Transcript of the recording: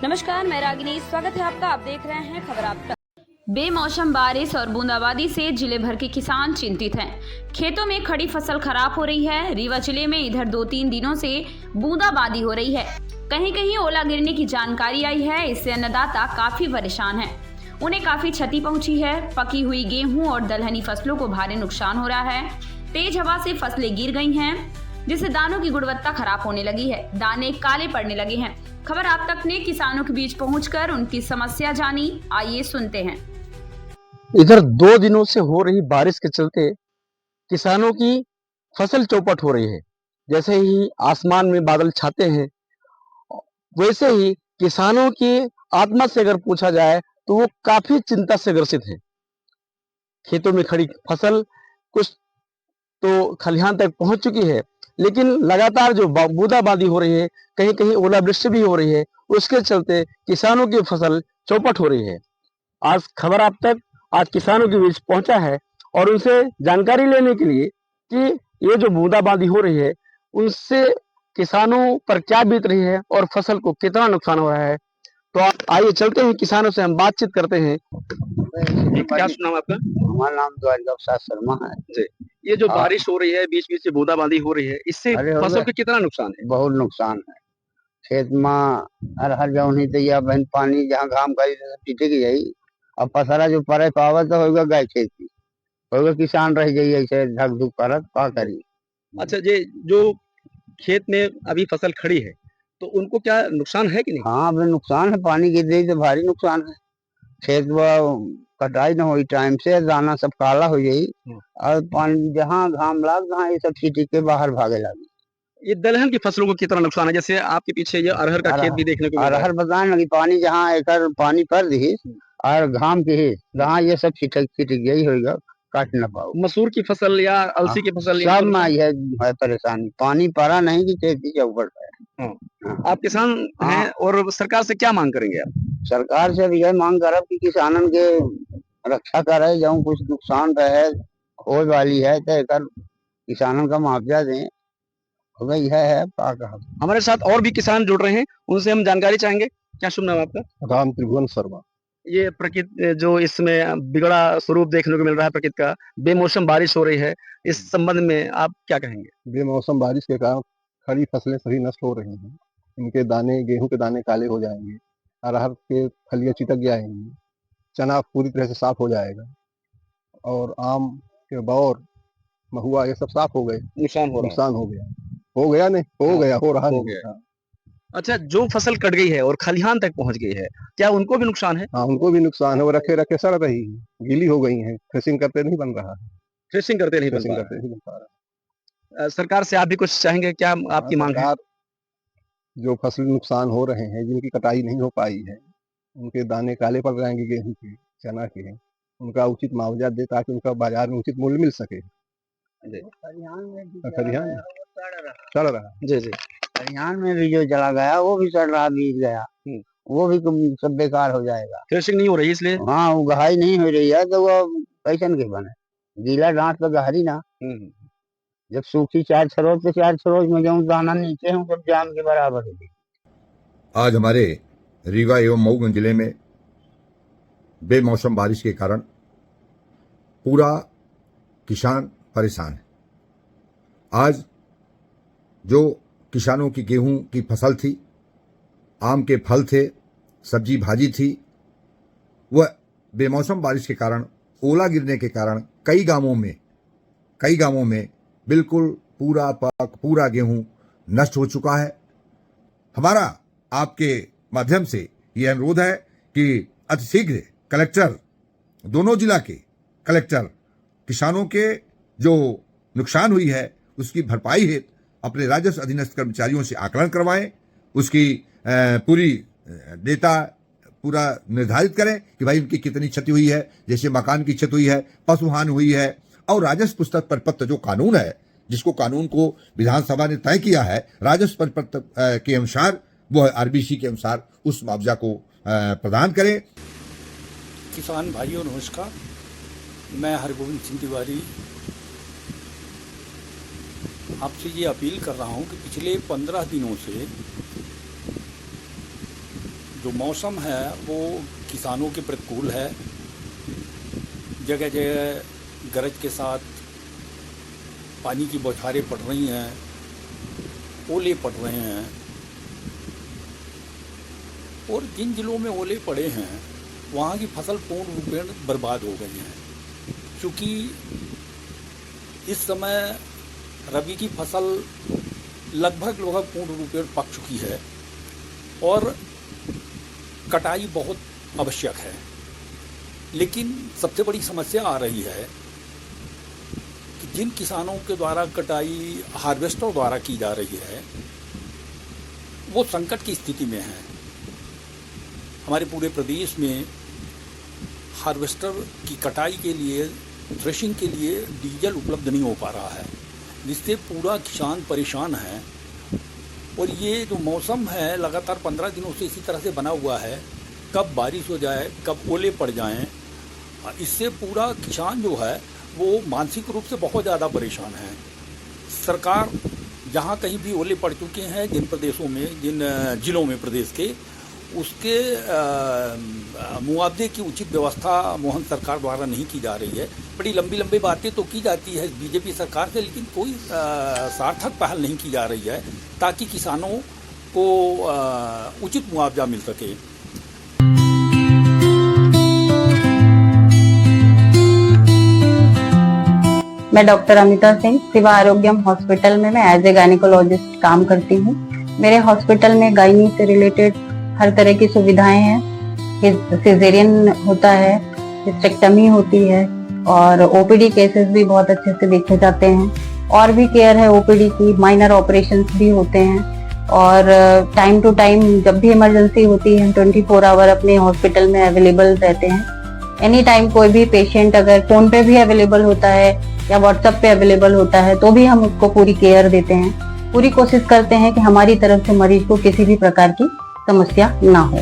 नमस्कार, मैं रागिनी। स्वागत है आपका। आप देख रहे हैं खबर आप तक। बेमौसम बारिश और बूंदाबांदी से जिले भर के किसान चिंतित हैं। खेतों में खड़ी फसल खराब हो रही है। रीवा जिले में इधर 2-3 दिनों से बूंदाबांदी हो रही है। कहीं कहीं ओला गिरने की जानकारी आई है। इससे अन्नदाता काफी परेशान है। उन्हें काफी क्षति पहुंची है। पकी हुई गेहूं और दलहनी फसलों को भारी नुकसान हो रहा है। तेज हवा से फसलें गिर गई हैं, जिससे दानों की गुणवत्ता खराब होने लगी है। दाने काले पड़ने लगे हैं। खबर आप तक ने किसानों के बीच पहुंचकर उनकी समस्या जानी। आइए सुनते हैं। इधर 2 दिनों से हो रही बारिश के चलते किसानों की फसल चौपट हो रही है। जैसे ही आसमान में बादल छाते हैं, वैसे ही किसानों की आत्मा से अगर पूछा जाए तो वो काफी चिंता से ग्रसित है। खेतों में खड़ी फसल कुछ तो खलिहान तक पहुंच चुकी है, लेकिन लगातार जो बूंदाबांदी हो रही है, कहीं कहीं ओलावृष्टि भी हो रही है, उसके चलते किसानों की फसल चौपट हो रही है। आज खबर आप तक आज किसानों के बीच पहुंचा है और उनसे जानकारी लेने के लिए कि ये जो बूंदाबांदी हो रही है, उनसे किसानों पर क्या बीत रही है और फसल को कितना नुकसान हो रहा है। तो आप आइए चलते हैं, किसानों से हम बातचीत करते हैं। क्या नाम आपका? हमारा नाम द्वारिका प्रसाद शर्मा है जी, ये जो बारिश हो रही है, बीच बीच से बूंदाबांदी हो रही है, इससे फसल को कितना नुकसान है? बहुत नुकसान है। खेत में हर जौन ही तैया बहन पानी जहाँ घाम का पीटे की जाई। अब फसला जो परे पावत तो होगा गाय खेती होगा, किसान रह जाइए ऐसे धक धुक करत का करी। अच्छा, ये जो खेत में अभी फसल खड़ी है, तो उनको क्या नुकसान है कि नहीं? हाँ, अब नुकसान है, पानी गिर रही तो भारी नुकसान है। खेत में कटाई न हुई टाइम से, दाना सब काला हो जाई और पानी जहाँ घाम लाग जहाँ ये सब सीटी के बाहर भागे लगी। ये दलहन की फसलों को कितना नुकसान है? जैसे आपके पीछे ये अरहर का खेत भी देखने को मिल रहा है। अरहर बताए लगी पानी जहाँ एक पानी कर दी और घाम के ही जहाँ ये सब छिटक गई होगा, काट न पाओ। मसूर की फसल या अलसी की फसल सब में है परेशानी, पानी पड़ा नहीं कि खेती चौपट है। आप किसान हैं और सरकार से क्या मांग करेंगे आप? सरकार से भी यह मांग करब कि किसानन के रक्षा करे, जहाँ कुछ नुकसान रहे हो वाली है तो एक किसानन का मुआवजा दें। यह है हमारे साथ और भी किसान जुड़ रहे हैं, उनसे हम जानकारी चाहेंगे। क्या शुभ नाम आपका? राम त्रिभुवन शर्मा। ये प्रकृति जो इसमें बिगड़ा स्वरूप देखने को मिल रहा है प्रकृति का, बेमौसम बारिश हो रही है, इस संबंध में आप क्या कहेंगे? बेमौसम बारिश के कारण खड़ी फसलें सभी नष्ट हो रही हैं। इनके दाने, गेहूं के दाने काले हो जाएंगे, अरहर के फलियां चिटक जाएंगी, चना पूरी तरह से साफ हो जाएगा और आम के बौर, महुआ ये सब साफ हो गए। नुकसान हो गया। हो गया नहीं, हो गया, हो रहा है। अच्छा, जो फसल कट गई है और खलिहान तक पहुंच गई है, क्या उनको भी नुकसान है? हाँ, उनको भी नुकसान है। वो रखे रखे सड़ रही है, गीली हो गई है, थ्रेसिंग करते नहीं बन रहा है। थ्रेसिंग करते नहीं बन पा रहा। सरकार से आप भी कुछ चाहेंगे? क्या आपकी मांग है? जो फसल नुकसान हो रहे हैं, जिनकी कटाई नहीं हो पाई है, उनके दाने काले पड़ जाएंगे, गेहूं के, चना के, उनका उचित मुआवजा दे ताकि उनका बाजार में उचित मूल्य मिल सके। खलिहान सड़ रहा। जी जी, खलिहान में भी जो जला गया वो भी सड़ रहा, बीत गया, वो भी सब बेकार हो जाएगा। थ्रेसिंग नहीं हो रही इसलिए। हाँ, वो गहाई नहीं हो रही है तो वो कैसन के बने, गीला डांट तो गहरी ना। जब सूखी 4 सरोज तो 4 सरोज में जो दाना नीचे हूँ सब जाम के बराबर हो गई। आज हमारे रीवा एवं मऊगंज जिले में बेमौसम बारिश के कारण पूरा किसान परेशान है। आज जो किसानों की गेहूं की फसल थी, आम के फल थे, सब्जी भाजी थी, वह बेमौसम बारिश के कारण, ओला गिरने के कारण कई गांवों में बिल्कुल पूरा गेहूं नष्ट हो चुका है। हमारा आपके माध्यम से यह अनुरोध है कि अतिशीघ्र कलेक्टर, दोनों जिला के कलेक्टर किसानों के जो नुकसान हुई है उसकी भरपाई हेतु अपने राजस्व अधीनस्थ कर्मचारियों से आकलन करवाएं, उसकी पूरी डेटा पूरा निर्धारित करें कि भाई उनकी कितनी क्षति हुई है। जैसे मकान की क्षति हुई है, पशुहानि हुई है, और राजस्व पुस्तक परिपत्र जो कानून है, जिसको कानून को विधानसभा ने तय किया है, राजस्व परिपत्र के अनुसार वह आरबीसी के अनुसार उस मुआवजा को प्रदान करें। किसान भाइयों नमस्कार, मैं हरगोविंद सिंह तिवारी आपसे ये अपील कर रहा हूँ कि पिछले 15 दिनों से जो मौसम है वो किसानों के प्रतिकूल है। जगह जगह गरज के साथ पानी की बौछारें पड़ रही हैं, ओले पड़ रहे हैं, और जिन जिलों में ओले पड़े हैं वहाँ की फसल पूर्ण रूपेण बर्बाद हो गई है। क्योंकि इस समय रबी की फसल लगभग पूर्ण रूपेण पक चुकी है और कटाई बहुत आवश्यक है। लेकिन सबसे बड़ी समस्या आ रही है कि जिन किसानों के द्वारा कटाई हार्वेस्टर द्वारा की जा रही है वो संकट की स्थिति में है। हमारे पूरे प्रदेश में हार्वेस्टर की कटाई के लिए, थ्रेशिंग के लिए डीजल उपलब्ध नहीं हो पा रहा है, जिससे पूरा किसान परेशान है। और ये जो मौसम है लगातार 15 दिनों से इसी तरह से बना हुआ है, कब बारिश हो जाए, कब ओले पड़ जाएं, इससे पूरा किसान जो है वो मानसिक रूप से बहुत ज़्यादा परेशान है। सरकार जहाँ कहीं भी ओले पड़ चुके हैं, जिन प्रदेशों में, जिन जिलों में प्रदेश के, उसके मुआवजे की उचित व्यवस्था मोहन सरकार द्वारा नहीं की जा रही है। बड़ी लंबी लंबी बातें तो की जाती है बीजेपी सरकार से, लेकिन कोई सार्थक पहल नहीं की जा रही है ताकि किसानों को उचित मुआवजा मिल सके। मैं डॉक्टर अमिता सिंह सिवा आरोग्यम हॉस्पिटल में मैं एज ए गायनेकोलॉजिस्ट काम करती हूँ। मेरे हॉस्पिटल में गायनी से रिलेटेड हर तरह की सुविधाएं हैं। सिजेरियन होता है, हिस्टेक्टमी होती है और ओपीडी केसेस भी बहुत अच्छे से देखे जाते हैं। और भी केयर है ओपीडी की, माइनर ऑपरेशंस भी होते हैं। और टाइम टू टाइम जब भी इमरजेंसी होती है हम 24 आवर अपने हॉस्पिटल में अवेलेबल रहते हैं। एनी टाइम कोई भी पेशेंट अगर फोन पे भी अवेलेबल होता है या व्हाट्सएप पे अवेलेबल होता है तो भी हम उसको पूरी केयर देते हैं। पूरी कोशिश करते हैं कि हमारी तरफ से मरीज को किसी भी प्रकार की समस्या ना हो।